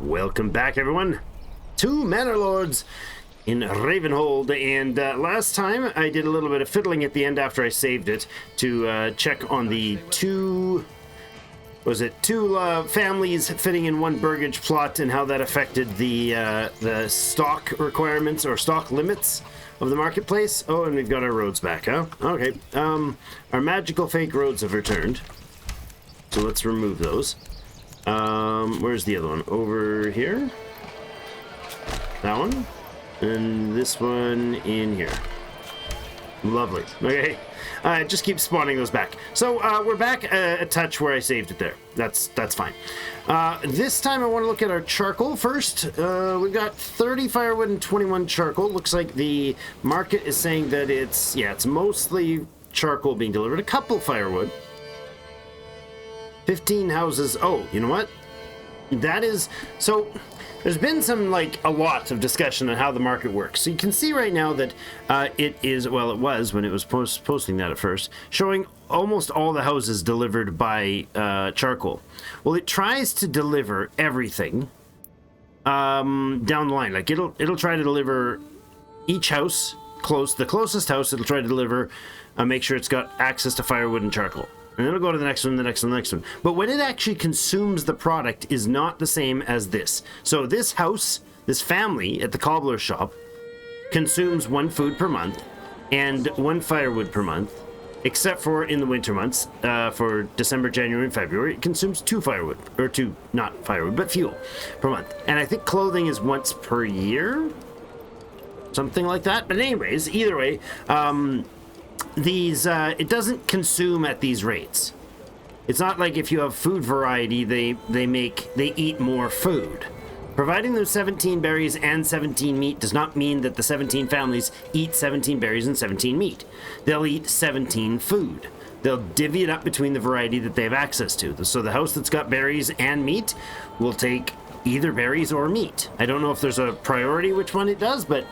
Welcome back, everyone, to Manor Lords in Ravenhold. And last time I did a little bit of fiddling at the end after I saved it to check on the two families fitting in one burgage plot and how that affected the stock requirements or stock limits of the marketplace. Oh, and we've got our roads back, huh? Okay. Our magical fake roads have returned. So let's remove those. Where's the other one? Over here. That one. And this one in here. Lovely. Okay. Just keep spawning those back. So we're back a touch where I saved it there. That's fine. This time I want to look at our charcoal first. We've got 30 firewood and 21 charcoal. Looks like the market is saying that it's mostly charcoal being delivered. A couple firewood. 15 houses. Oh, you know what? That is... So, there's been a lot of discussion on how the market works. So you can see right now that it was when it was posting that at first, showing almost all the houses delivered by charcoal. Well, it tries to deliver everything down the line. Like, it'll try to deliver each house, the closest house, it'll try to deliver, make sure it's got access to firewood and charcoal. And then it'll go to the next one, the next one, the next one. But when it actually consumes the product is not the same as this. So this house, this family at the cobbler shop, consumes 1 food per month and 1 firewood per month, except for in the winter months, for December, January, and February, it consumes 2 firewood, or 2, not firewood, but fuel per month. And I think clothing is once per year, something like that. But anyways, either way, it doesn't consume at these rates. It's not like if you have food variety, they eat more food. Providing them 17 berries and 17 meat does not mean that the 17 families eat 17 berries and 17 meat. They'll eat 17 food. They'll divvy it up between the variety that they have access to. So the house that's got berries and meat will take either berries or meat. I don't know if there's a priority which one it does, but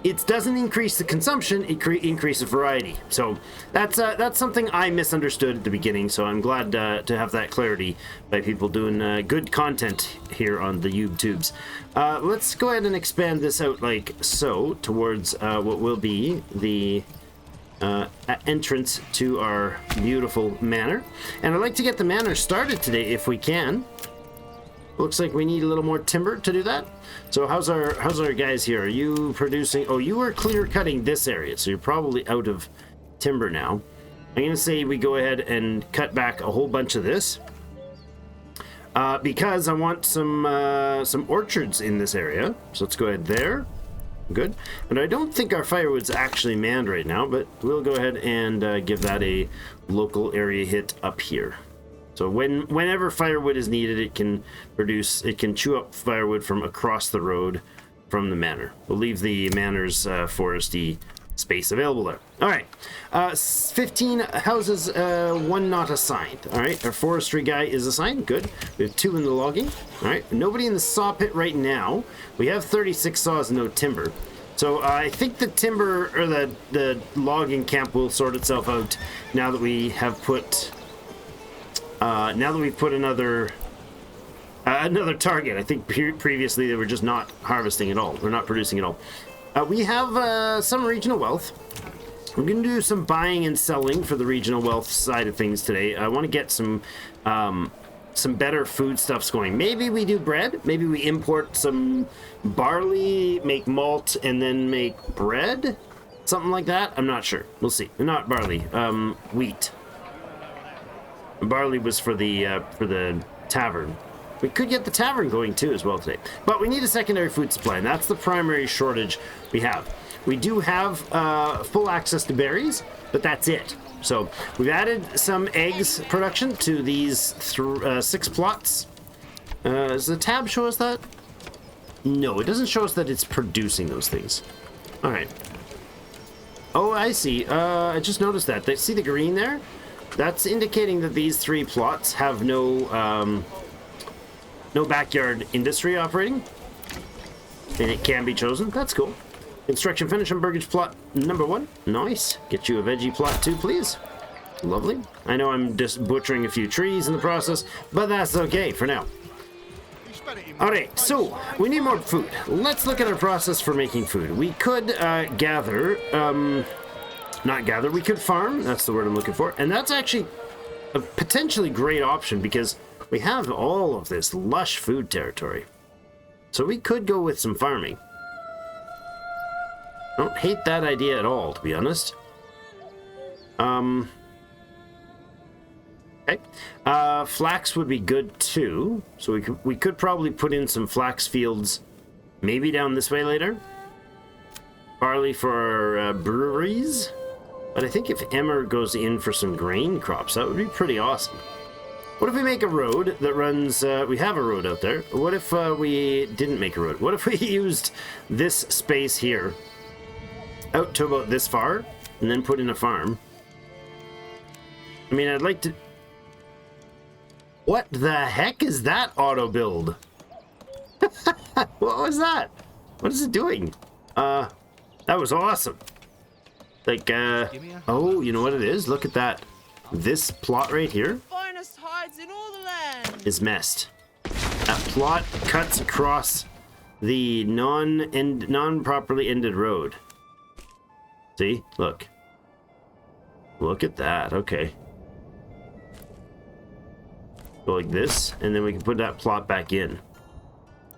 it doesn't increase the consumption, it increases variety. So that's something I misunderstood at the beginning, so I'm glad to have that clarity by people doing good content here on the YouTubes. Let's go ahead and expand this out like so towards what will be the entrance to our beautiful manor. And I'd like to get the manor started today if we can. Looks like we need a little more timber to do that. So how's our guys here? Are you producing? Oh, you were clear cutting this area, so you're probably out of timber now. I'm gonna say we go ahead and cut back a whole bunch of this because I want some orchards in this area. So let's go ahead there. Good. And I don't think our firewood's actually manned right now, but we'll go ahead and give that a local area hit up here. So whenever firewood is needed, it can chew up firewood from across the road from the manor. We'll leave the manor's foresty space available there. All right, 15 houses, 1 not assigned. All right, our forestry guy is assigned. Good. We have 2 in the logging. All right, nobody in the saw pit right now. We have 36 saws and no timber. So I think the timber or the logging camp will sort itself out now that we have put. Now that we've put another target. I think previously they were just not harvesting at all. They're not producing at all. We have some regional wealth. We're going to do some buying and selling for the regional wealth side of things today. I want to get some better foodstuffs going. Maybe we do bread. Maybe we import some barley, make malt, and then make bread. Something like that. I'm not sure. We'll see. Not barley. Wheat. Barley was for the tavern. We could get the tavern going too as well today. But we need a secondary food supply, and that's the primary shortage we have. We do have full access to berries, but that's it. So we've added some eggs production to these 6 plots. Does the tab show us that? No, it doesn't show us that it's producing those things. All right. Oh, I see. I just noticed that. See the green there? That's indicating that these 3 plots have no backyard industry operating, and it can be chosen. That's cool. Construction finish on burgage plot number 1. Nice. Get you a veggie plot 2, please. Lovely. I know I'm just butchering a few trees in the process, but that's okay for now. Alright, so we need more food. Let's look at our process for making food. We could we could farm. That's the word I'm looking for. And that's actually a potentially great option because we have all of this lush food territory. So we could go with some farming. I don't hate that idea at all, to be honest. Okay. Flax would be good too. So we could probably put in some flax fields maybe down this way later. Barley for our breweries. But I think if Emmer goes in for some grain crops, that would be pretty awesome. What if we make a road that runs... we have a road out there. What if we didn't make a road? What if we used this space here out to about this far and then put in a farm? I mean, I'd like to... What the heck is that auto build? What was that? What is it doing? That was awesome. Like, oh, you know what it is? Look at that. This plot right here is messed. That plot cuts across the non-properly ended road. See? Look. Look at that. Okay. Go like this, and then we can put that plot back in.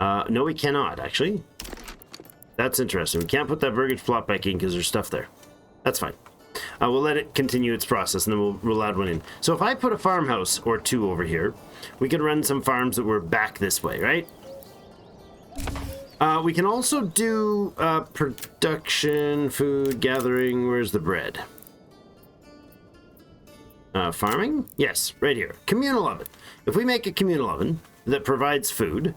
No, we cannot, actually. That's interesting. We can't put that vergage plot back in because there's stuff there. That's fine. We'll let it continue its process, and then we'll add one in. So if I put a farmhouse or two over here, we could run some farms that were back this way, right? We can also do production, food, gathering. Where's the bread? Farming? Yes, right here. Communal oven. If we make a communal oven that provides food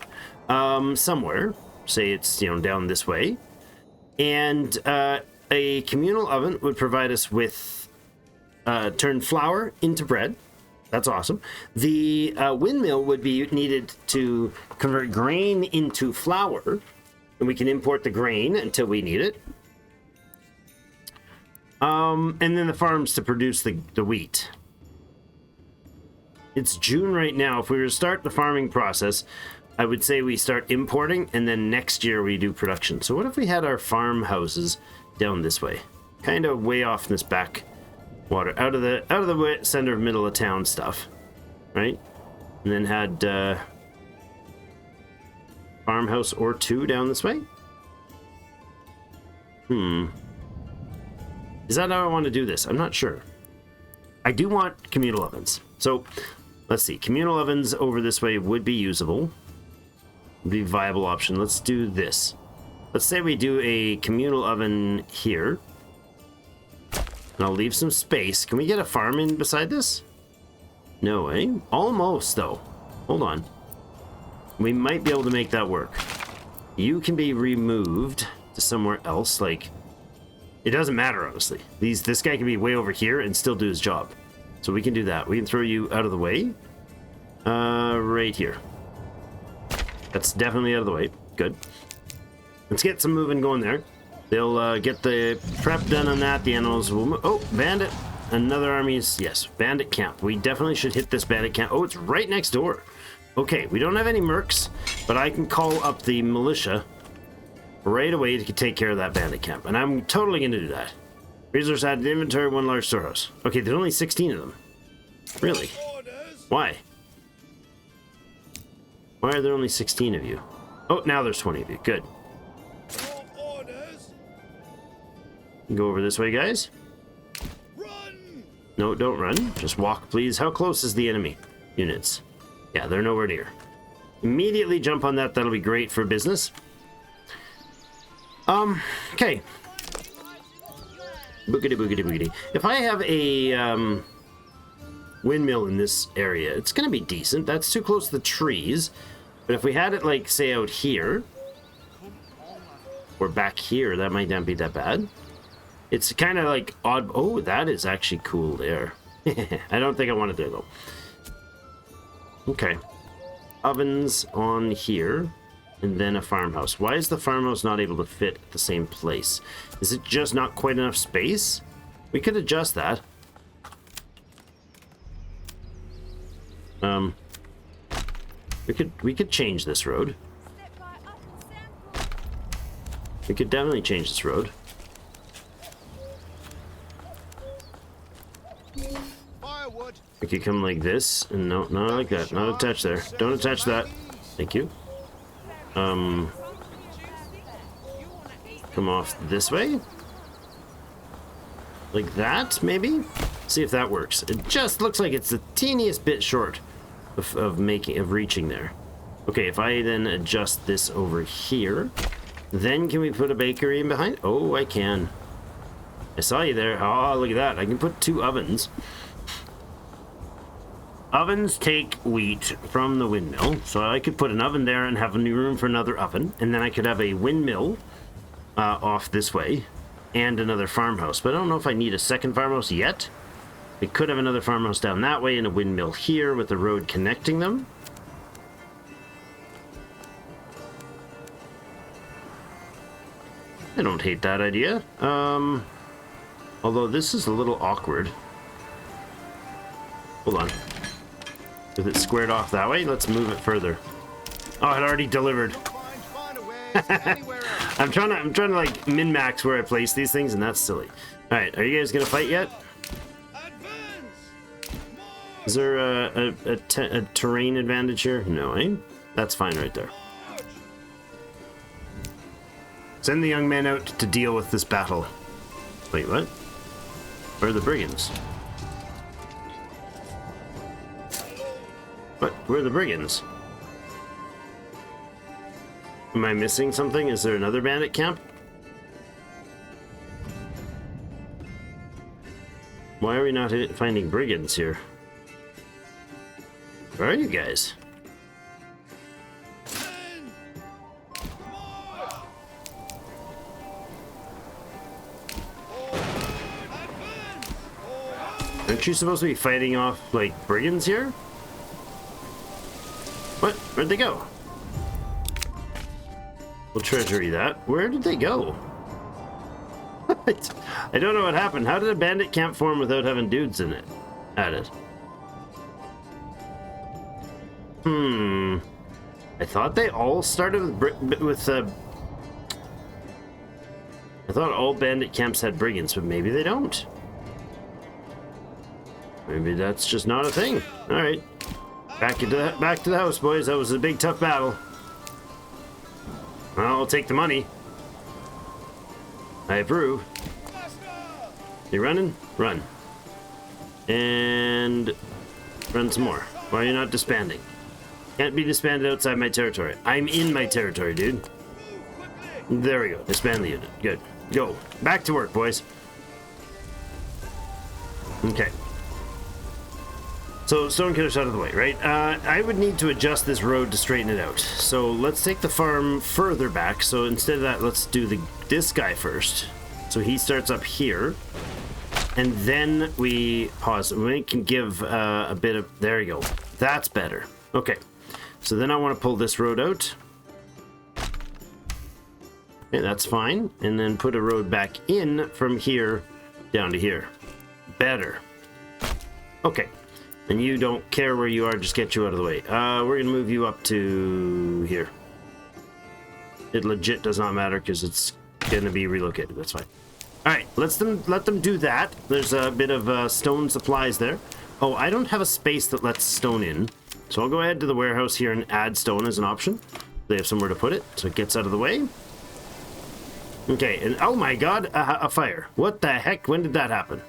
somewhere, say it's, you know, down this way, and a communal oven would provide us with turn flour into bread. That's awesome. The windmill would be needed to convert grain into flour, and we can import the grain until we need it. And then the farms to produce the wheat. It's June right now. If we were to start the farming process, I would say we start importing, and then next year we do production. So what if we had our farmhouses down this way, kind of way off in this back water, out of the center of middle of town stuff, right? And then had farmhouse or two down this way. Is that how I want to do this? I'm not sure. I do want communal ovens. So let's see. Communal ovens over this way would be usable. Would be a viable option. Let's do this. Let's say we do a communal oven here. And I'll leave some space. Can we get a farm in beside this? No, eh? Almost, though. Hold on. We might be able to make that work. You can be removed to somewhere else. Like, it doesn't matter, honestly. This guy can be way over here and still do his job. So we can do that. We can throw you out of the way. Right here. That's definitely out of the way. Good. Let's get some moving going there. They'll get the prep done on that. The animals will move. Oh, bandit. Another army's... Yes, bandit camp. We definitely should hit this bandit camp. Oh, it's right next door. Okay, we don't have any mercs, but I can call up the militia right away to take care of that bandit camp. And I'm totally going to do that. Resource added to inventory, one large storehouse. Okay, there's only 16 of them. Really? Why? Why are there only 16 of you? Oh, now there's 20 of you. Good. Go over this way, guys. Run! No, don't run. Just walk, please. How close is the enemy units? Yeah, they're nowhere near. Immediately jump on that. That'll be great for business. Okay. Boogity, boogity, boogity. If I have a windmill in this area, it's going to be decent. That's too close to the trees. But if we had it, like, say, out here, or back here, that might not be that bad. It's kind of like odd. Oh, that is actually cool there. I don't think I want it there, though. Okay. Ovens on here, and then a farmhouse. Why is the farmhouse not able to fit at the same place? Is it just not quite enough space? We could adjust that. We could change this road. We could definitely change this road. We could come like this, and no, not like that. Not attach there. Don't attach that. Thank you. Come off this way. Like that, maybe? See if that works. It just looks like it's the teeniest bit short of reaching there. Okay, if I then adjust this over here, then can we put a bakery in behind? Oh, I can. I saw you there. Oh, look at that. I can put 2 ovens. Ovens take wheat from the windmill, so I could put an oven there and have a new room for another oven, and then I could have a windmill off this way and another farmhouse. But I don't know if I need a second farmhouse yet. We could have another farmhouse down that way and a windmill here with the road connecting them. I don't hate that idea. Although this is a little awkward. Hold on. With it squared off that way, let's move it further. Oh, it already delivered. I'm trying to like min-max where I place these things, and that's silly. All right, are you guys gonna fight yet? Is there a terrain advantage here? No, eh? That's fine right there. Send the young men out to deal with this battle. Wait, what? Where are the brigands? What? Where are the brigands? Am I missing something? Is there another bandit camp? Why are we not finding brigands here? Where are you guys? Aren't you supposed to be fighting off, like, brigands here? What? Where'd they go? We'll treasury that. Where did they go? I don't know what happened. How did a bandit camp form without having dudes in it? Added. I thought they all started with I thought all bandit camps had brigands, but maybe they don't. Maybe that's just not a thing. All right, back to the house, boys. That was a big tough battle. I'll take the money. I approve. You running? Run. And run some more. Why are you not disbanding? Can't be disbanded outside my territory. I'm in my territory, dude. There we go. Disband the unit. Good. Go. Back to work, boys. Okay. So, Stonekiller's out of the way, right? I would need to adjust this road to straighten it out. So, let's take the farm further back. So, instead of that, let's do this guy first. So, he starts up here. And then we pause. We can give a bit of... There you go. That's better. Okay. So, then I want to pull this road out. Okay, that's fine. And then put a road back in from here down to here. Better. Okay. And you don't care where you are, just get you out of the way. We're gonna move you up to here. It legit does not matter because it's gonna be relocated. That's fine. All right, let them do that. There's a bit of stone supplies there. Oh, I don't have a space that lets stone in, so I'll go ahead to the warehouse here and add stone as an option. They have somewhere to put it, so it gets out of the way. Okay, and oh my God, a fire! What the heck? When did that happen?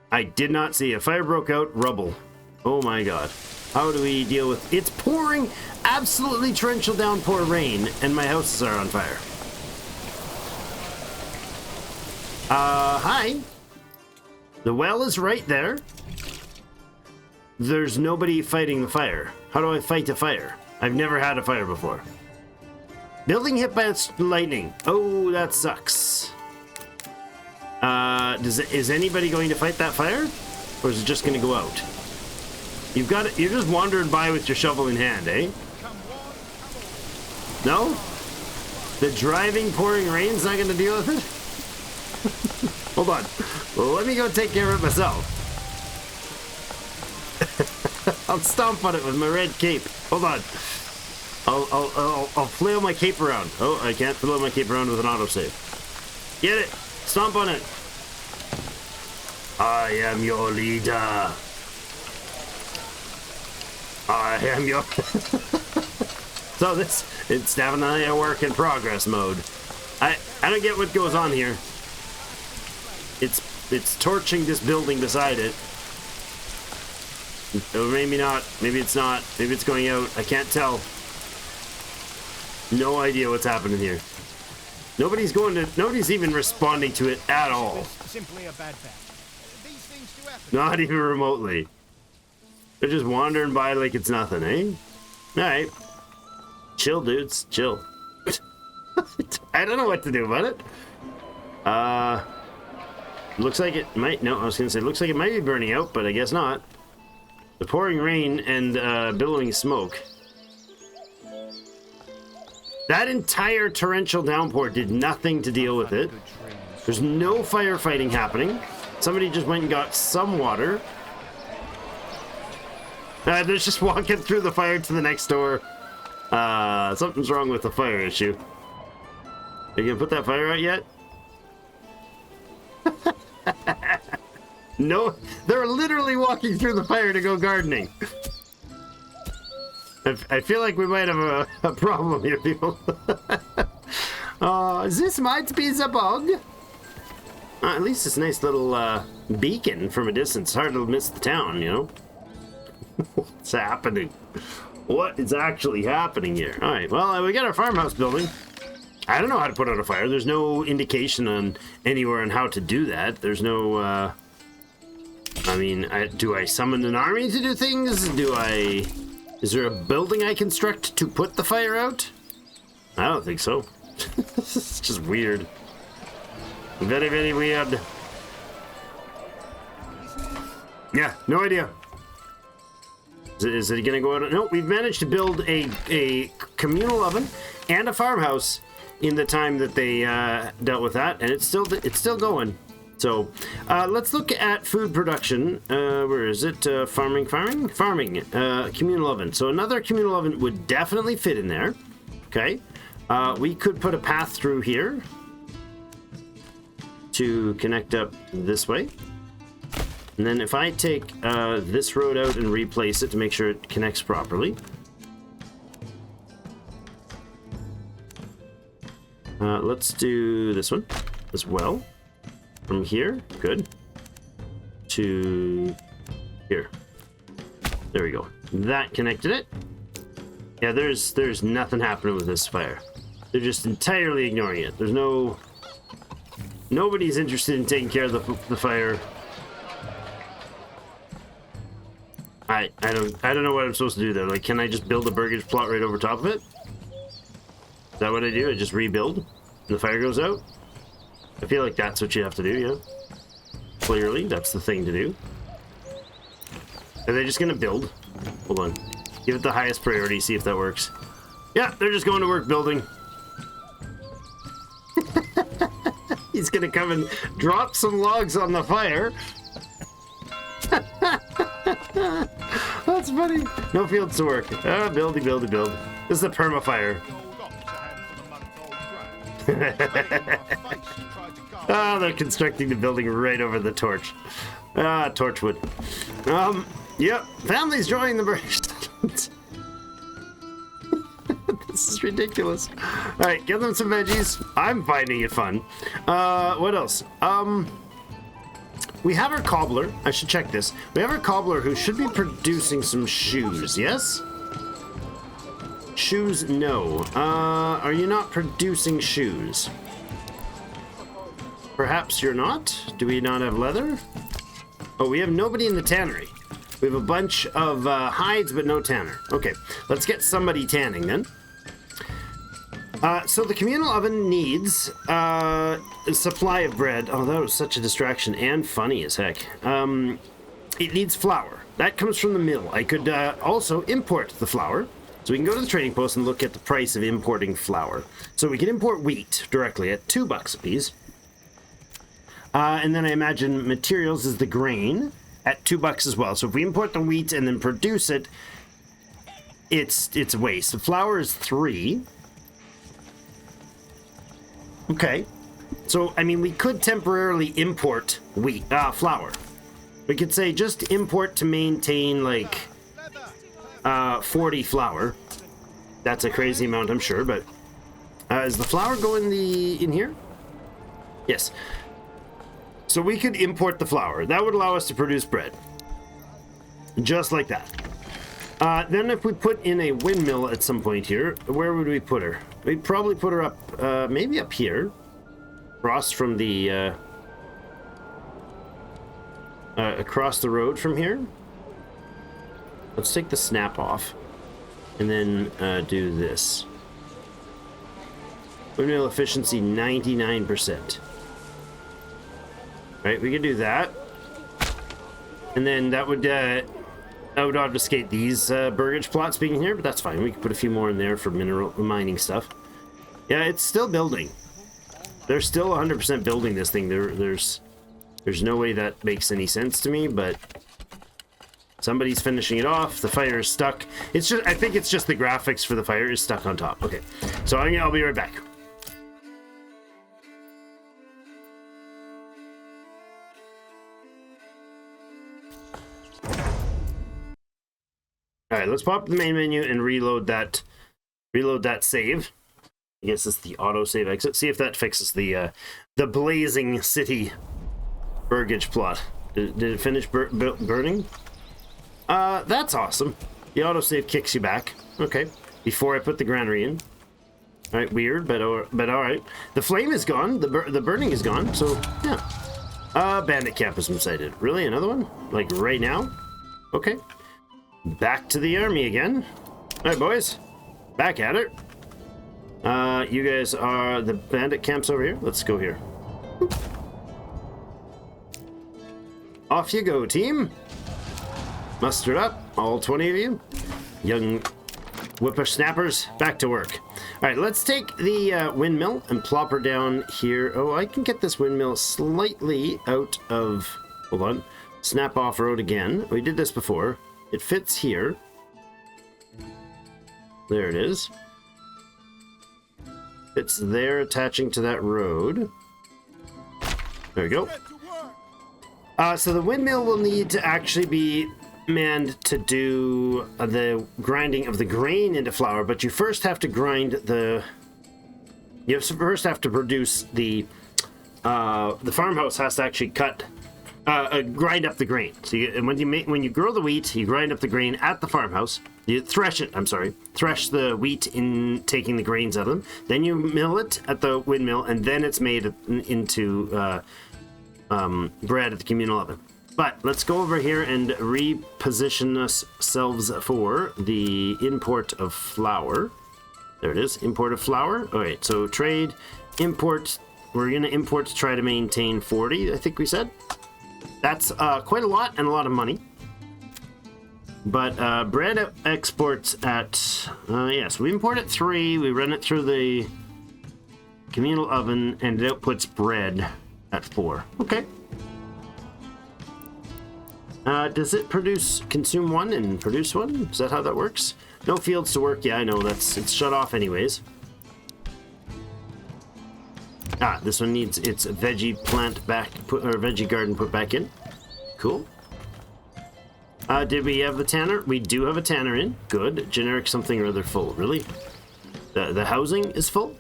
I did not see. A fire broke out. Rubble. Oh my God. How do we deal with... It's pouring absolutely torrential downpour rain, and my houses are on fire. Hi. The well is right there. There's nobody fighting the fire. How do I fight a fire? I've never had a fire before. Building hit by lightning. Oh, that sucks. Is anybody going to fight that fire? Or is it just going to go out? You're just wandering by with your shovel in hand, eh? No? The driving, pouring rain's not going to deal with it? Hold on. Well, let me go take care of it myself. I'll stomp on it with my red cape. Hold on. I'll flail my cape around. Oh, I can't flail my cape around with an autosave. Get it! Stomp on it! I am your leader. I am your... So it's definitely a work in progress mode. I don't get what goes on here. It's torching this building beside it. Or maybe not. Maybe it's not. Maybe it's going out. I can't tell. No idea what's happening here. Nobody's even responding to it at all. Simply a bad bet. These things do happen. Not even remotely. They're just wandering by like it's nothing, eh? Alright. Chill, dudes. Chill. I don't know what to do about it. Looks like it might... No, I was going to say, looks like it might be burning out, but I guess not. The pouring rain and billowing smoke. That entire torrential downpour did nothing to deal with it. There's no firefighting happening. Somebody just went and got some water. They're just walking through the fire to the next door. Something's wrong with the fire issue. Are you gonna put that fire out yet? No, they're literally walking through the fire to go gardening. I feel like we might have a problem here, people. This might be the bug. At least it's a nice little beacon from a distance. Hard to miss the town, you know? What's happening? What is actually happening here? All right, well, we got our farmhouse building. I don't know how to put out a fire. There's no indication on anywhere on how to do that. There's no, I mean, do I summon an army to do things? Is there a building I construct to put the fire out? I don't think so. It's just weird. Very, very weird. Yeah, no idea. Is it gonna go out? No, we've managed to build a communal oven and a farmhouse in the time that they dealt with that, and it's still going. So let's look at food production. Where is it? Farming. Communal oven. So another communal oven would definitely fit in there. Okay. We could put a path through here to connect up this way. And then if I take this road out and replace it to make sure it connects properly. Let's do this one as well. From here, good, to here. There we go. That connected it. Yeah, there's nothing happening with this fire. They're just entirely ignoring it. There's nobody's interested in taking care of the fire. I don't know what I'm supposed to do there. Like, can I just build a burgage plot right over top of it? Is that what I do? I just rebuild and the fire goes out? I feel like that's what you have to do, yeah. Clearly, that's the thing to do. Are they just gonna build? Hold on. Give it the highest priority, see if that works. Yeah, they're just going to work building. He's gonna come and drop some logs on the fire. That's funny. No fields to work. Buildy. This is a perma-fire. They're constructing the building right over the torch. Torchwood. Yep. Families joining the British settlement. This is ridiculous. All right, give them some veggies. I'm finding it fun. What else? We have our cobbler. I should check this. We have our cobbler who should be producing some shoes. Yes? Shoes, no. Are you not producing shoes? Perhaps you're not? Do we not have leather? Oh, we have nobody in the tannery. We have a bunch of hides, but no tanner. Okay, let's get somebody tanning then. So the communal oven needs a supply of bread. Oh, that was such a distraction and funny as heck. It needs flour. That comes from the mill. I could also import the flour. So we can go to the trading post and look at the price of importing flour. So we can import wheat directly at $2 a piece. And then I imagine materials is the grain at $2 as well. So if we import the wheat and then produce it, it's a waste. The flour is 3. Okay. So, I mean, we could temporarily import flour. We could say just import to maintain, like, 40 flour. That's a crazy amount, I'm sure, but... is the flour go in here? Yes. So we could import the flour. That would allow us to produce bread. Just like that. Then if we put in a windmill at some point here, where would we put her? We'd probably put her up, maybe up here. Across from the, across the road from here. Let's take the snap off. And then, do this. Windmill efficiency, 99%. Right, we could do that. And then that would obfuscate these burgage plots being here, but that's fine. We can put a few more in there for mineral mining stuff. Yeah, it's still building. They're still 100% building this thing. There's no way that makes any sense to me, but somebody's finishing it off. The fire is stuck. It's just, I think it's just the graphics for the fire is stuck on top. Okay, so I'll be right back. All right, let's pop the main menu and reload that save. I guess it's the auto save exit. See if that fixes the blazing city burgage plot. Did it finish burning? That's awesome. The auto save kicks you back. Okay, before I put the granary in. All right, weird, but all right. The flame is gone. The burning is gone. So yeah. Bandit camp has been sighted. Really, another one? Like right now? Okay. Back to the army again. All right, boys. Back at it. You guys are the bandit camps over here. Let's go here. Off you go, team. Muster up, all 20 of you. Young whippersnappers, back to work. All right, let's take the windmill and plop her down here. Oh, I can get this windmill slightly out of... Hold on. Snap off road again. We did this before. It fits here. There it is. It's there attaching to that road. There we go. So the windmill will need to actually be manned to do the grinding of the grain into flour, but you first have to grind the... You first have to produce the farmhouse has to actually grind up the grain. So when you grow the wheat, you grind up the grain at the farmhouse. You thresh it, thresh the wheat in taking the grains out of them. Then you mill it at the windmill, and then it's made into bread at the communal oven. But let's go over here and reposition ourselves for the import of flour. There it is, import of flour. All right, so trade, import. We're going to import to try to maintain 40, I think we said. That's quite a lot and a lot of money. But bread exports at, yes, we import at 3, we run it through the communal oven, and it outputs bread at 4. Okay. Does it consume 1 and produce 1? Is that how that works? No fields to work. Yeah, I know, it's shut off anyways. This one needs its veggie plant back, or veggie garden put back in. Cool. Did we have the tanner? We do have a tanner in. Good. Generic something or other full. Really? The housing is full?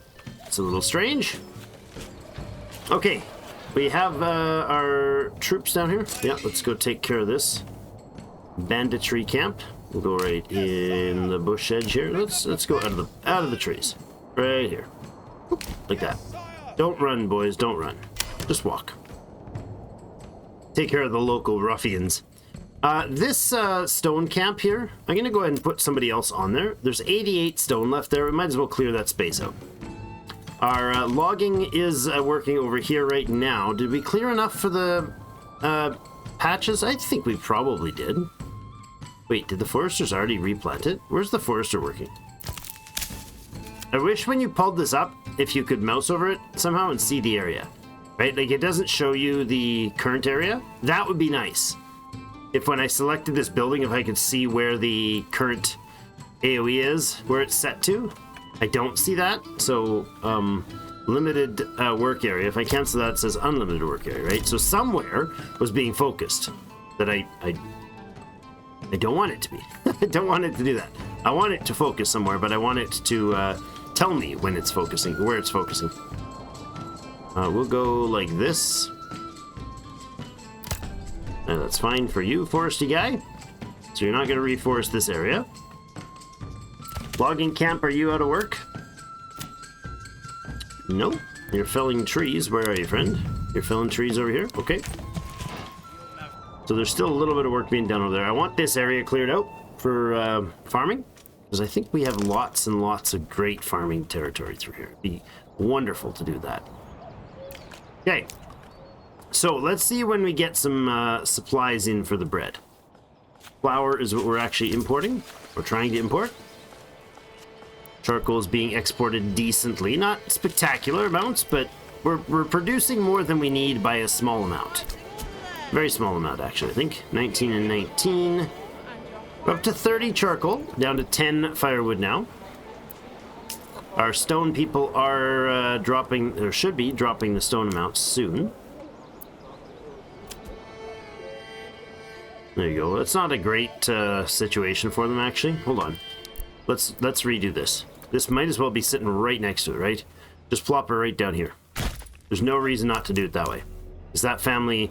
It's a little strange. Okay. We have our troops down here. Yeah, let's go take care of this. Banditry camp. We'll go right in the bush edge here. Let's go out of the trees. Right here. Like that. Don't run, boys. Don't run. Just walk. Take care of the local ruffians. This stone camp here, I'm going to go ahead and put somebody else on there. There's 88 stone left there. We might as well clear that space out. Our logging is working over here right now. Did we clear enough for the patches? I think we probably did. Wait, did the foresters already replant it? Where's the forester working? I wish when you pulled this up, if you could mouse over it somehow and see the area. Right? Like, it doesn't show you the current area. That would be nice. if when I selected this building, if I could see where the current AoE is, where it's set to. I don't see that, so limited work area. If I cancel that, it says unlimited work area, right? So somewhere was being focused that I don't want it to be. I don't want it to do that. I want it to focus somewhere, but I want it to tell me when it's focusing, where it's focusing. We'll go like this. And that's fine for you, foresty guy. So you're not going to reforest this area. Logging camp, are you out of work? No. You're felling trees. Where are you, friend? You're felling trees over here? Okay. So there's still a little bit of work being done over there. I want this area cleared out for farming, because I think we have lots and lots of great farming territory through here. It'd be wonderful to do that. Okay. So let's see when we get some supplies in for the bread. Flour is what we're actually importing. We're trying to import. Charcoal is being exported decently. Not spectacular amounts, but we're producing more than we need by a small amount. Very small amount, actually, I think. 19 and 19. We're up to 30 charcoal, down to 10 firewood now. Our stone people are dropping, or should be dropping the stone amounts soon. There you go. That's not a great situation for them, actually. Hold on. Let's redo this. This might as well be sitting right next to it, right? Just plop it right down here. There's no reason not to do it that way. Because that family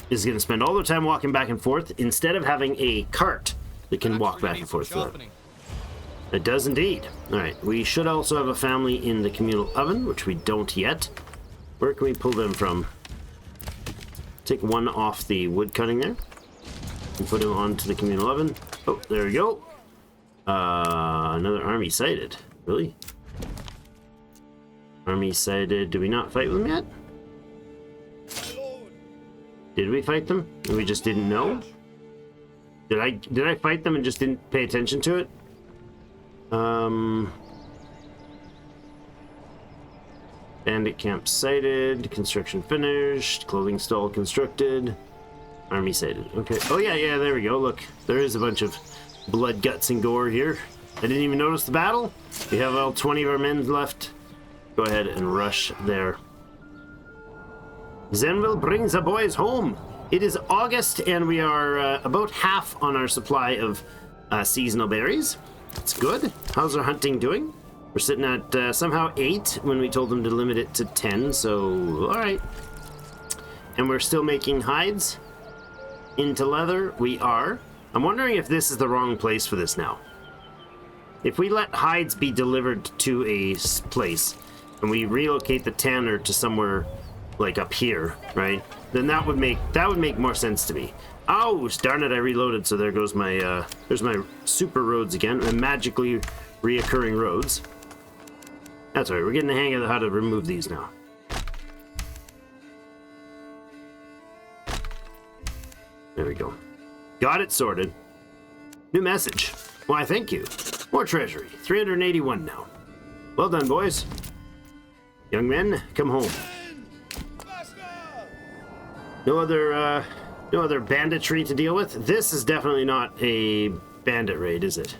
is going to spend all their time walking back and forth instead of having a cart that can walk back and forth through it. It does indeed. All right. We should also have a family in the communal oven, which we don't yet. Where can we pull them from? Take one off the wood cutting there and put him onto the communal oven. Oh, there we go. Another army sighted. Really? Army sighted. Did we not fight them yet? Did we fight them? And we just didn't know? Did I fight them and just didn't pay attention to it? Bandit camp sighted, construction finished, clothing stall constructed, army sighted. Okay. Oh yeah, there we go. Look, there is a bunch of blood, guts, and gore here. I didn't even notice the battle. We have all 20 of our men left. Go ahead and rush there. Zenville brings the boys home. It is August, and we are about half on our supply of seasonal berries. That's good. How's our hunting doing? We're sitting at somehow 8 when we told them to limit it to 10, so alright. And we're still making hides into leather. We are. I'm wondering if this is the wrong place for this now. If we let hides be delivered to a place and we relocate the tanner to somewhere like up here, right? Then that would make more sense to me. Oh, darn it, I reloaded, so there goes my there's my super roads again, and magically reoccurring roads. That's all right, we're getting the hang of how to remove these now. There we go. Got it sorted. New message. Why, thank you. More treasury. 381 now. Well done, boys. Young men, come home. No other banditry to deal with. This is definitely not a bandit raid, is it?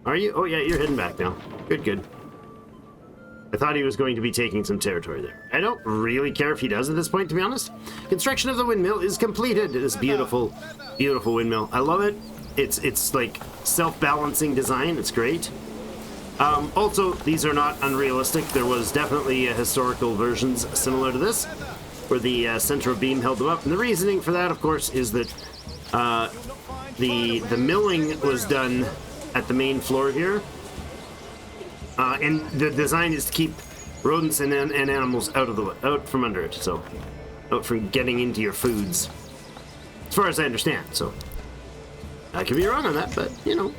Are you? Oh yeah, you're heading back now. Good. I thought he was going to be taking some territory there. I don't really care if he does at this point, to be honest. Construction of the windmill is completed. This beautiful, beautiful windmill. I love it. It's like self-balancing design. It's great. Also, these are not unrealistic. There was definitely historical versions similar to this, where the central beam held them up. And the reasoning for that, of course, is that the milling was done at the main floor here. And the design is to keep rodents and animals out from under it, so out from getting into your foods, as far as I understand. So I could be wrong on that, but you know.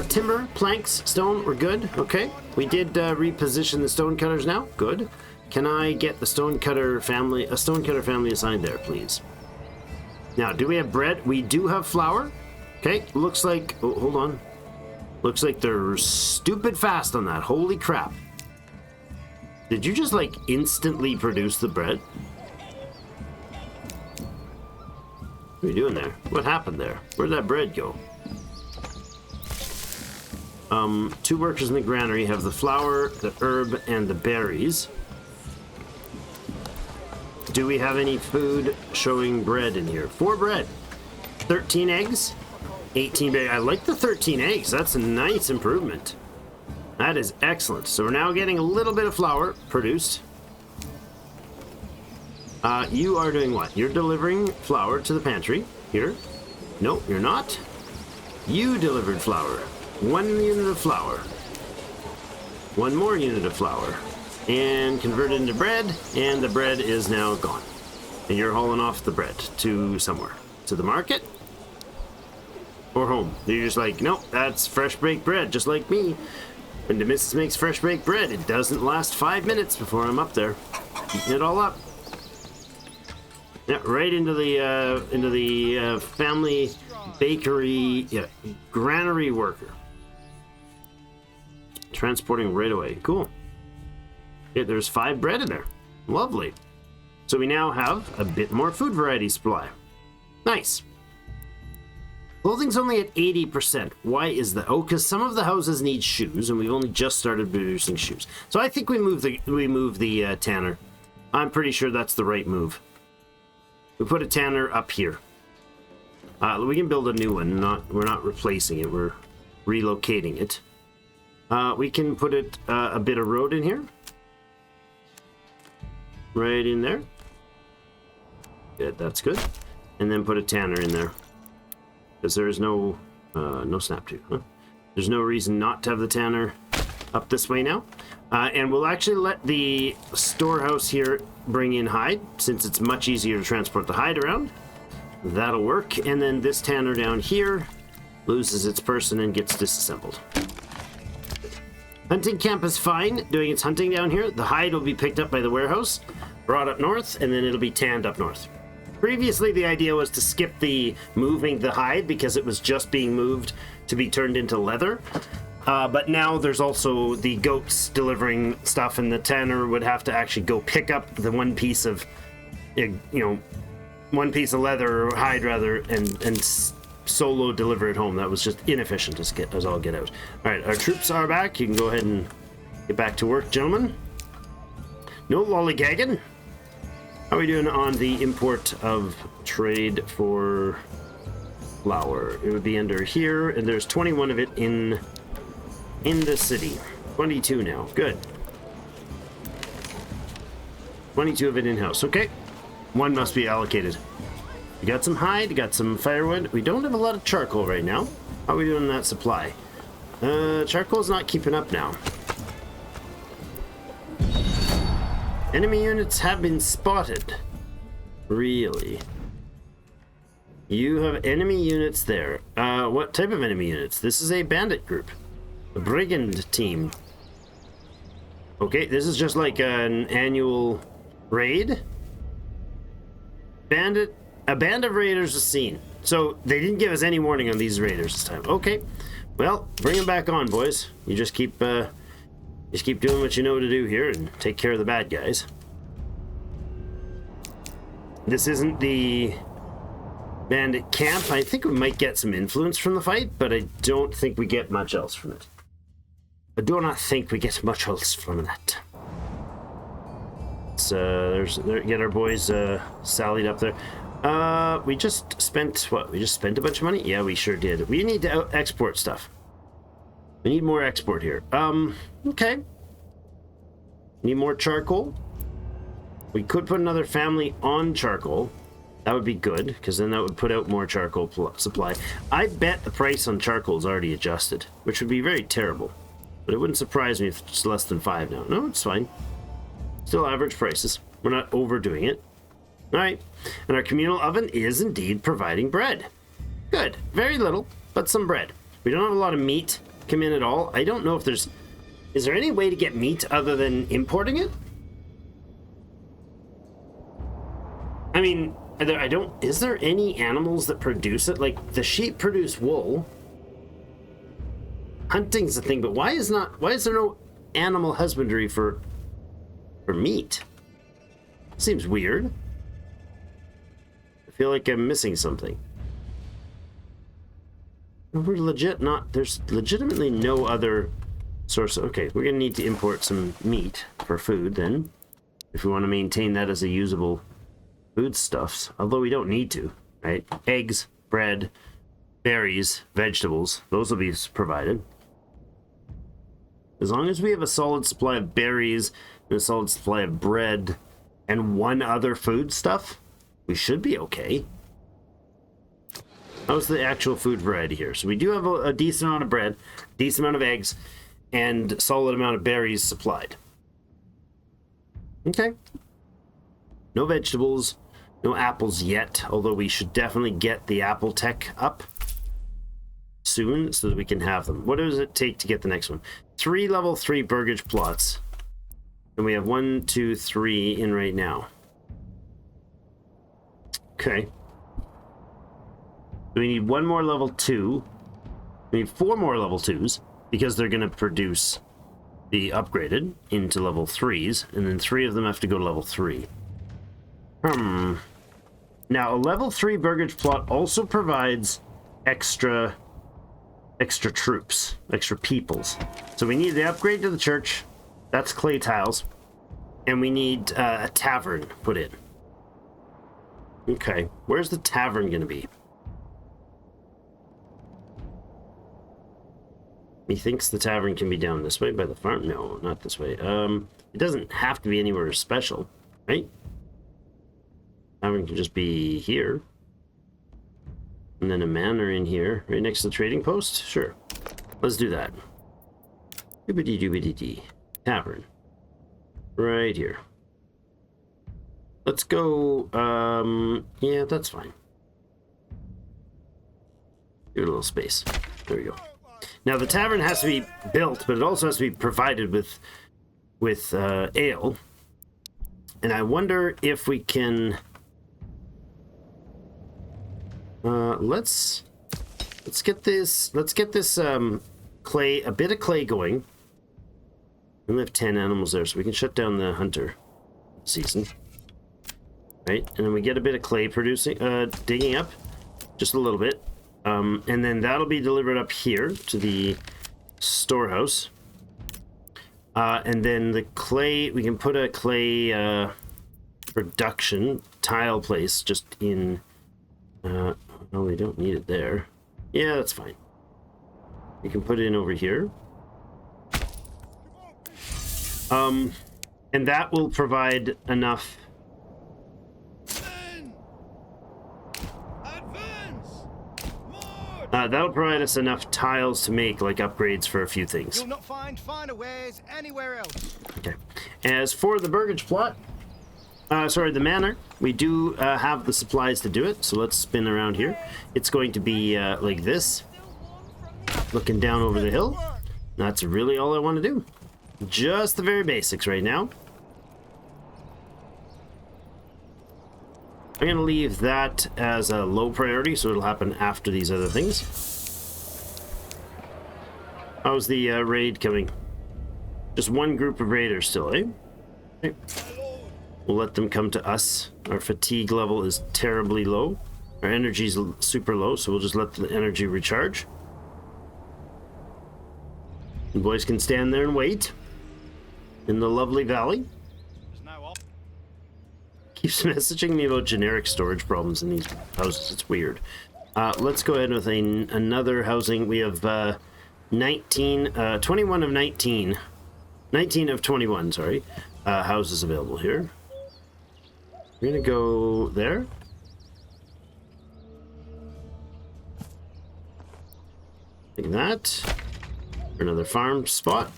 Timber, planks, stone, we're good. Okay, we did reposition the stone cutters now. Good. Can I get the stone cutter family assigned there, please? Now, do we have bread? We do have flour. Okay, looks like. Oh, hold on. Looks like they're stupid fast on that. Holy crap. Did you just, like, instantly produce the bread? What are you doing there? What happened there? Where'd that bread go? 2 workers in the granary have the flour, the herb, and the berries. Do we have any food showing bread in here? 4 bread. 13 eggs. 18 berries. I like the 13 eggs. That's a nice improvement. That is excellent. So we're now getting a little bit of flour produced. You are doing what? You're delivering flour to the pantry. Here. No, you're not. You delivered flour. 1 unit of flour. 1 more unit of flour. And converted into bread, and the bread is now gone. And you're hauling off the bread to somewhere. To the market? Or home. You're just like, nope, that's fresh baked bread, just like me. When the missus makes fresh baked bread, it doesn't last 5 minutes before I'm up there. Eating it all up. Yeah, right into the family bakery, granary worker. Transporting right away. Cool. Yeah, there's 5 bread in there. Lovely. So we now have a bit more food variety supply. Nice. Clothing's only at 80%. Why is that? Oh, because some of the houses need shoes, and we've only just started producing shoes. So I think we move the tanner. I'm pretty sure that's the right move. We put a tanner up here. We can build a new one. We're not replacing it. We're relocating it. We can put it a bit of road in here. Right in there. Good, that's good. And then put a tanner in there. Because there is no snap to. Huh? There's no reason not to have the tanner up this way now. And we'll actually let the storehouse here bring in hide, since it's much easier to transport the hide around. That'll work. And then this tanner down here loses its person and gets disassembled. Hunting camp is fine, doing its hunting down here. The hide will be picked up by the warehouse, brought up north, and then it'll be tanned up north. Previously, the idea was to skip the moving the hide because it was just being moved to be turned into leather. But now there's also the goats delivering stuff, and the tanner would have to actually go pick up the one piece of, one piece of leather or hide rather, and solo deliver it home. That was just inefficient as all get out. All right, our troops are back. You can go ahead and get back to work, gentlemen. No lollygagging. How are we doing on the import of trade for flour? It would be under here, and there's 21 of it in the city. 22 now. Good. 22 of it in-house. Okay. 1 must be allocated. We got some hide, got some firewood. We don't have a lot of charcoal right now. How are we doing in that supply? Charcoal's not keeping up now. Enemy units have been spotted. Really? You have enemy units there. What type of enemy units? This is a bandit group. A brigand team. Okay, this is just like an annual raid. A band of raiders is seen. So they didn't give us any warning on these raiders this time. Okay, well, bring them back on, boys. You just keep doing what you know to do here and take care of the bad guys. This isn't the bandit camp. I think we might get some influence from the fight, but I don't think we get much else from it. I do not think we get much else from that. Get our boys sallied up there. We just spent what? We just spent a bunch of money? Yeah, we sure did. We need to export stuff. We need more export here. Okay. Need more charcoal. We could put another family on charcoal. That would be good, because then that would put out more charcoal supply. I bet the price on charcoal is already adjusted, which would be very terrible. But it wouldn't surprise me if it's less than 5 now. No, it's fine. Still average prices. We're not overdoing it. All right. And our communal oven is indeed providing bread. Good. Very little, but some bread. We don't have a lot of meat come in at all. I don't know if there's... Is there any way to get meat other than importing it? I mean, is there any animals that produce it? Like, the sheep produce wool. Hunting's a thing, but why is there no animal husbandry for meat? Seems weird. feel like I'm missing something. We're legit not... There's legitimately no other source. Okay, we're going to need to import some meat for food then, if we want to maintain that as a usable foodstuffs. Although we don't need to, right? Eggs, bread, berries, vegetables. Those will be provided. As long as we have a solid supply of berries and a solid supply of bread and one other food stuff, we should be okay. How's the actual food variety here? So we do have a decent amount of bread, decent amount of eggs, and solid amount of berries supplied. Okay. No vegetables, no apples yet, although we should definitely get the apple tech up soon so that we can have them. What does it take to get the next one? 3 level 3 burgage plots. And we have 1, 2, 3 in right now. Okay. We need 1 more level 2. We need 4 more level 2s because they're going to produce the upgraded into level 3s, and then 3 of them have to go to level 3. Now, a level 3 burgage plot also provides extra troops, extra peoples. So we need the upgrade to the church. That's clay tiles. And we need a tavern put in. Okay, where's the tavern going to be? Methinks the tavern can be down this way by the farm. No, not this way. It doesn't have to be anywhere special, right? Tavern can just be here. And then a manor in here, right next to the trading post? Sure. Let's do that. Doobity-doobity-dee. Tavern. Right here. Let's go, yeah, that's fine. Give it a little space. There we go. Now, the tavern has to be built, but it also has to be provided with ale. And I wonder if we can... let's get this clay, a bit of clay going. We only have 10 animals there, so we can shut down the hunter season. Right, and then we get a bit of clay producing, digging up, just a little bit. And then that'll be delivered up here to the storehouse. And then the clay, we can put a clay production tile place just in... no, we don't need it there. Yeah, that's fine. We can put it in over here. And that will provide enough... that'll provide us enough tiles to make, like, upgrades for a few things. You'll not find finer wares anywhere else. Okay. As for the burgage plot, sorry, the manor, we do have the supplies to do it, so let's spin around here. It's going to be like this, looking down over the hill. That's really all I want to do. Just the very basics right now. I'm going to leave that as a low priority, so it'll happen after these other things. How's the raid coming? Just one group of raiders still, eh? Okay. We'll let them come to us. Our fatigue level is terribly low. Our energy's super low, so we'll just let the energy recharge. You boys can stand there and wait in the lovely valley. Keeps messaging me about generic storage problems in these houses. It's weird. Let's go ahead with another housing. We have 21 of 19. 19 of 21, sorry. Houses available here. We're going to go there. Like that. Another farm spot.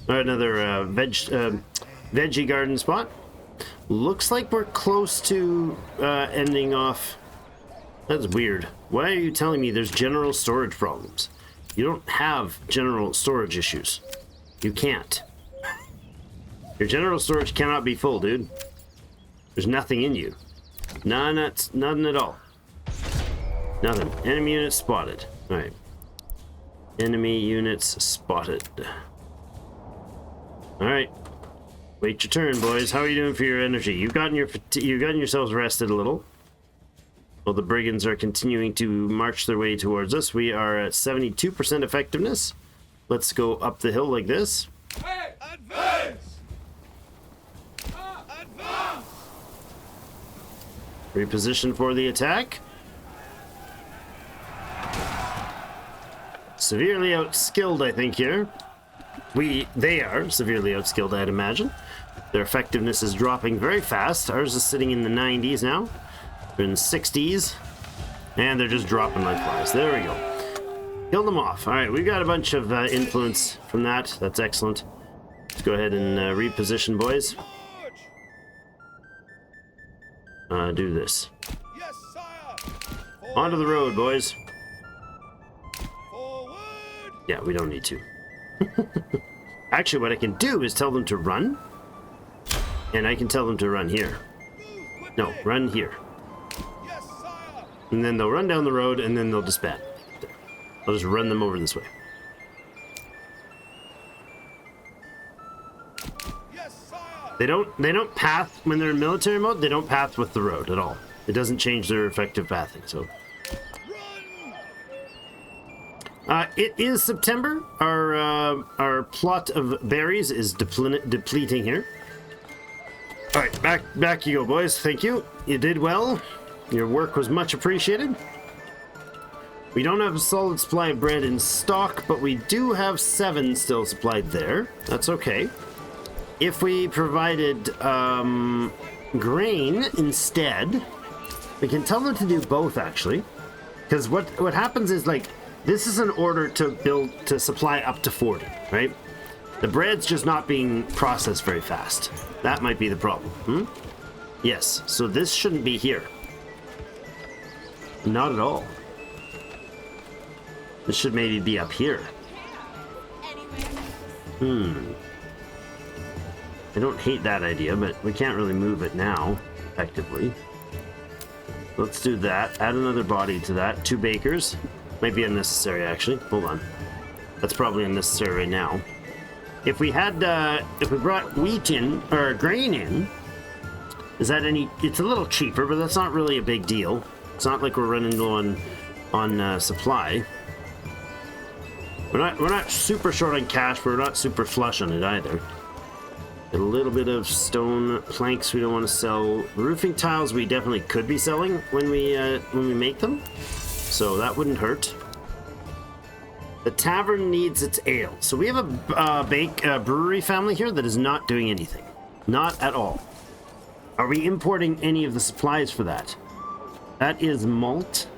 Or another veggie garden spot. Looks like we're close to ending off. That's weird. Why are you telling me there's general storage problems? You don't have general storage issues. You can't. Your general storage cannot be full, dude. There's nothing in you. Nothing at all. Nothing. Enemy units spotted. Alright. Enemy units spotted. Alright. Wait your turn, boys. How are you doing for your energy? You've gotten yourselves rested a little. While the brigands are continuing to march their way towards us, we are at 72% effectiveness. Let's go up the hill like this. Hey, advance! Advance! Reposition for the attack. Severely outskilled, I think, here. They are severely outskilled, I'd imagine. Their effectiveness is dropping very fast. Ours is sitting in the 90s now. They're in the 60s. And they're just dropping like flies. There we go. Killed them off. Alright, we've got a bunch of influence from that. That's excellent. Let's go ahead and reposition, boys. Do this. Yes, sire. Onto the road, boys. Forward. Yeah, we don't need to. Actually, what I can do is tell them to run. And I can tell them to run here. No, run here. Yes, sire. And then they'll run down the road, and then they'll disband. I'll just run them over this way. Yes, sire. They don't path when they're in military mode. They don't path with the road at all. It doesn't change their effective pathing. So, it is September. Our plot of berries is depleting here. All right, back you go, boys. Thank you. You did well. Your work was much appreciated. We don't have a solid supply of bread in stock, but we do have 7 still supplied there. That's okay. If we provided grain instead, we can tell them to do both, actually. Because what happens is, like, this is an order to supply up to 40, right? The bread's just not being processed very fast. That might be the problem. Yes, so this shouldn't be here. Not at all. This should maybe be up here. I don't hate that idea, but we can't really move it now, effectively. Let's do that. Add another body to that. 2 bakers. Might be unnecessary, actually. Hold on. That's probably unnecessary right now. If we had, if we brought wheat in, or grain in, is that any... It's a little cheaper, but that's not really a big deal. It's not like we're running low on supply. We're not super short on cash, but we're not super flush on it either. A little bit of stone planks we don't want to sell. Roofing tiles we definitely could be selling when we make them, so that wouldn't hurt. The tavern needs its ale, so we have a brewery family here that is not doing anything, not at all. Are we importing any of the supplies for that? That is malt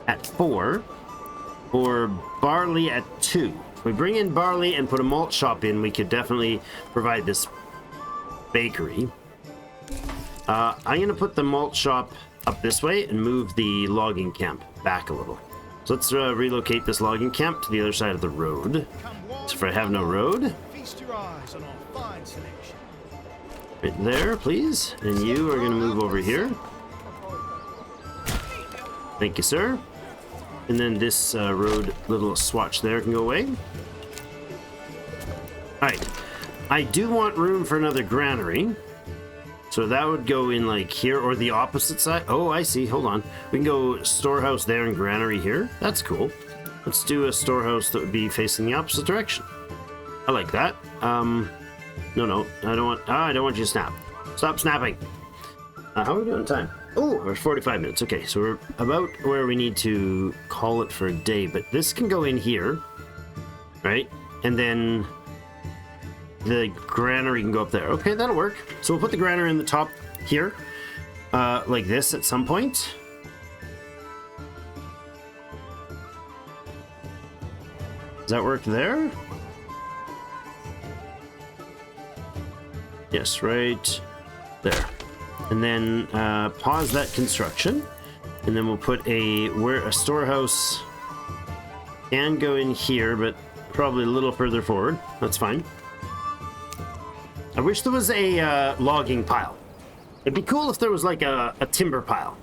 at 4 or barley at 2. If we bring in barley and put a malt shop in, we could definitely provide this bakery. I'm going to put the malt shop up this way and move the logging camp back a little. So let's relocate this logging camp to the other side of the road. So for Have No Road. Feast your eyes on our fine selection. Right there, please. And you are going to move over here. Thank you, sir. And then this road little swatch there can go away. Alright. I do want room for another granary. So that would go in like here or the opposite side. Oh, I see. Hold on. We can go storehouse there and granary here. That's cool. Let's do a storehouse that would be facing the opposite direction. I like that. No. I don't want you to snap. Stop snapping. How are we doing time? Oh, we're 45 minutes. Okay, so we're about where we need to call it for a day, but this can go in here, right? And then the granary can go up there. Okay, that'll work. So we'll put the granary in the top here, like this at some point. Does that work there? Yes, right there. And then pause that construction, and then we'll put a storehouse can go in here, but probably a little further forward. That's fine. I wish there was a logging pile. It'd be cool if there was like a timber pile.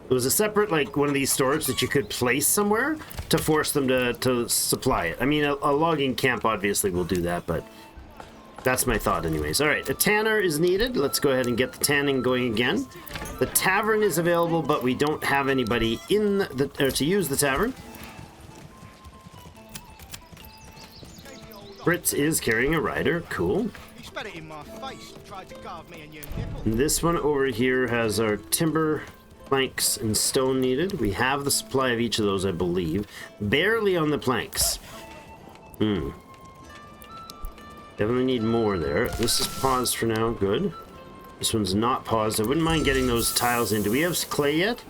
It was a separate, like one of these storage that you could place somewhere to force them to supply it. I mean, a logging camp obviously will do that, but That's my thought anyways. All right, a tanner is needed. Let's go ahead and get the tanning going again. The tavern is available, but we don't have anybody in the to use the tavern. Fritz is carrying a rider. Cool. You spat it in my face, tried to carve me a new nipple. And this one over here has our timber, planks, and stone needed. We have the supply of each of those, I believe. Barely on the planks. Definitely need more there. This is paused for now. Good. This one's not paused. I wouldn't mind getting those tiles in. Do we have clay yet?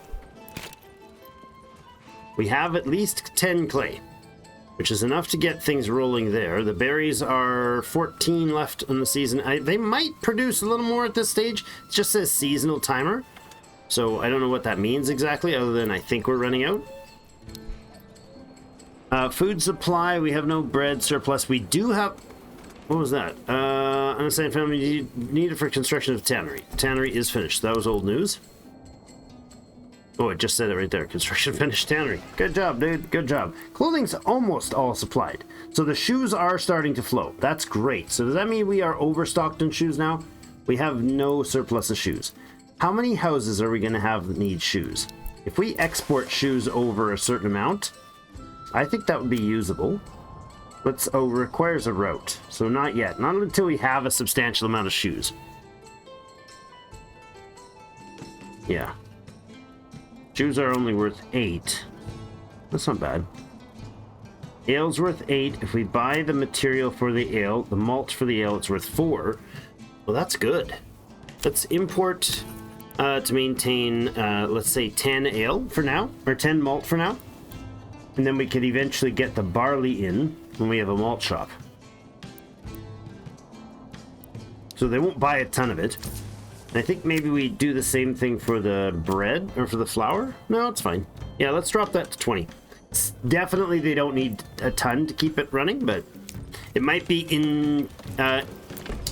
We have at least 10 clay, which is enough to get things rolling there. The berries are 14 left in the season. They might produce a little more at this stage. It just says seasonal timer. So I don't know what that means exactly, other than I think we're running out. Food supply, we have no bread surplus. We do have... What was that? Unassigned family needed for construction of tannery. Tannery is finished. That was old news. Oh, it just said it right there. Construction finished tannery. Good job, dude. Good job. Clothing's almost all supplied. So the shoes are starting to flow. That's great. So does that mean we are overstocked in shoes now? We have no surplus of shoes. How many houses are we going to have that need shoes? If we export shoes over a certain amount, I think that would be usable. Requires a route. So not yet. Not until we have a substantial amount of shoes. Yeah. Shoes are only worth 8. That's not bad. Ale's worth 8. If we buy the material for the ale, the malt for the ale, it's worth 4. Well, that's good. Let's import to maintain, let's say 10 ale for now, or 10 malt for now. And then we could eventually get the barley in when we have a malt shop. So they won't buy a ton of it. And I think maybe we do the same thing for the bread or for the flour. No, it's fine. Yeah, let's drop that to 20. Definitely they don't need a ton to keep it running, but it might be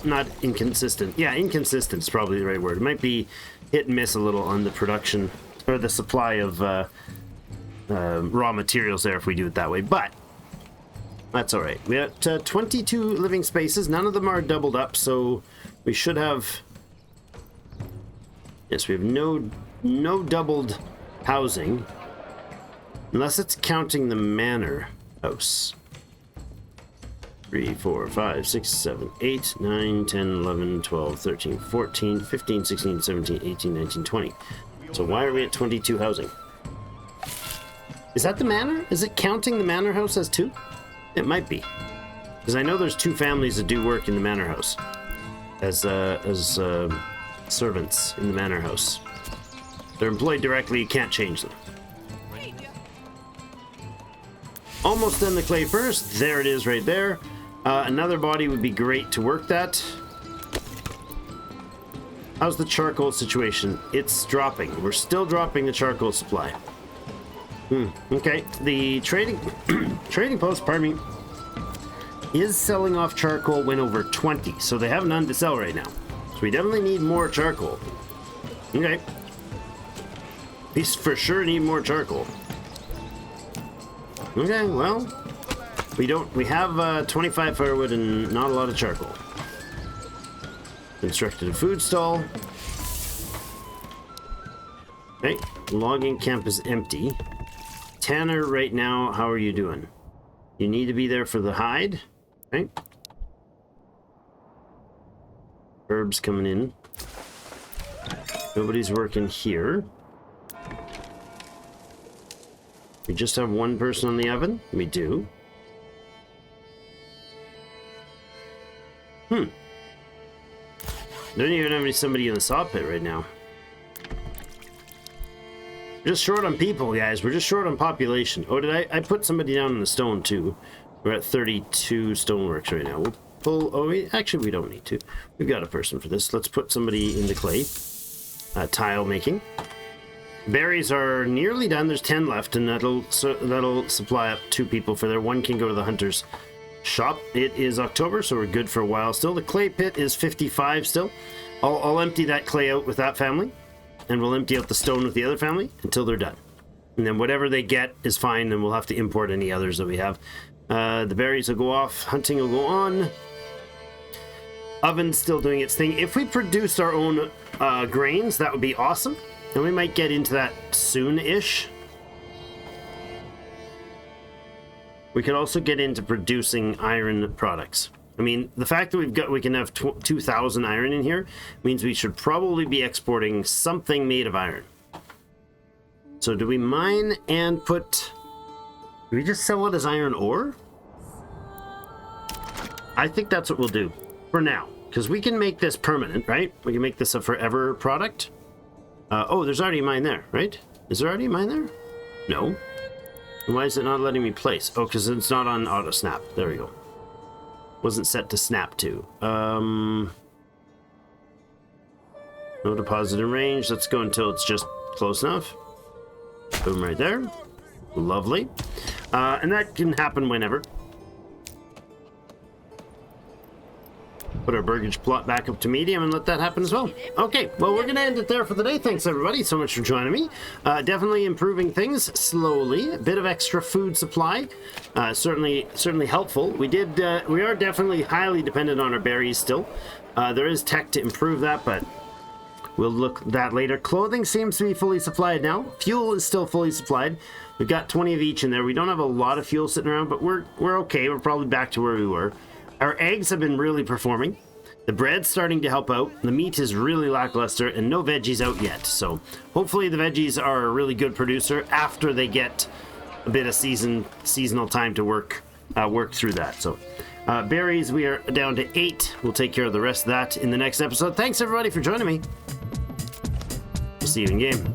not inconsistent. Yeah, inconsistent is probably the right word. It might be hit and miss a little on the production or the supply of raw materials there if we do it that way, but that's all right. We got 22 living spaces. None of them are doubled up, so we should have... Yes, we have no doubled housing, unless it's counting the manor house. 3, 4, 5, 6, 7, 8, 9, 10, 11, 12, 13, 14, 15, 16, 17, 18, 19, 20. So why are we at 22 housing? Is that the manor? Is it counting the manor house as 2? It might be. Because I know there's 2 families that do work in the manor house. As servants in the manor house. They're employed directly, you can't change them. Almost done the clay furnace. There it is right there. Another body would be great to work that. How's the charcoal situation? It's dropping. We're still dropping the charcoal supply. Okay. The trading post, pardon me, is selling off charcoal when over 20. So they have none to sell right now. So we definitely need more charcoal. Okay. We for sure need more charcoal. Okay, well, we have 25 firewood and not a lot of charcoal. Constructed a food stall. Okay, logging camp is empty. Tanner, right now, how are you doing? You need to be there for the hide. Okay. Herbs coming in. Nobody's working here. We just have one person on the oven? We do. Don't even have somebody in the saw pit right now. We're just short on people, guys. We're just short on population. Oh, did I put somebody down in the stone, too. We're at 32 stoneworks right now. We'll pull... Oh, actually, we don't need to. We've got a person for this. Let's put somebody in the clay. Tile making. Berries are nearly done. There's 10 left, and that'll supply up 2 people for there. 1 can go to the hunter's shop. It is October, so we're good for a while still. The clay pit is 55 still. I'll empty that clay out with that family, and we'll empty out the stone with the other family until they're done. And then whatever they get is fine, and we'll have to import any others that we have. The berries will go off. Hunting will go on. Oven's still doing its thing. If we produced our own grains, that would be awesome. And we might get into that soon-ish. We could also get into producing iron products. I mean, the fact that we can have 2,000 iron in here means we should probably be exporting something made of iron. So do we mine and put... Do we just sell it as iron ore? I think that's what we'll do for now. Because we can make this permanent, right? We can make this a forever product. Oh, there's already a mine there, right? Is there already a mine there? No. Why is it not letting me place? Oh, because it's not on auto snap. There we go. Wasn't set to snap to. No deposit in range. Let's go until it's just close enough. Boom, right there. Lovely. And that can happen whenever. Put our burgage plot back up to medium and let that happen as well. Okay, well, we're going to end it there for the day. Thanks, everybody, so much for joining me. Definitely improving things slowly. A bit of extra food supply. Certainly helpful. We are definitely highly dependent on our berries still. There is tech to improve that, but we'll look at that later. Clothing seems to be fully supplied now. Fuel is still fully supplied. We've got 20 of each in there. We don't have a lot of fuel sitting around, but we're okay. We're probably back to where we were. Our eggs have been really performing. The bread's starting to help out. The meat is really lackluster and no veggies out yet. So hopefully the veggies are a really good producer after they get a bit of seasonal time to work through that. So berries, we are down to 8. We'll take care of the rest of that in the next episode. Thanks everybody for joining me. We'll see you in game.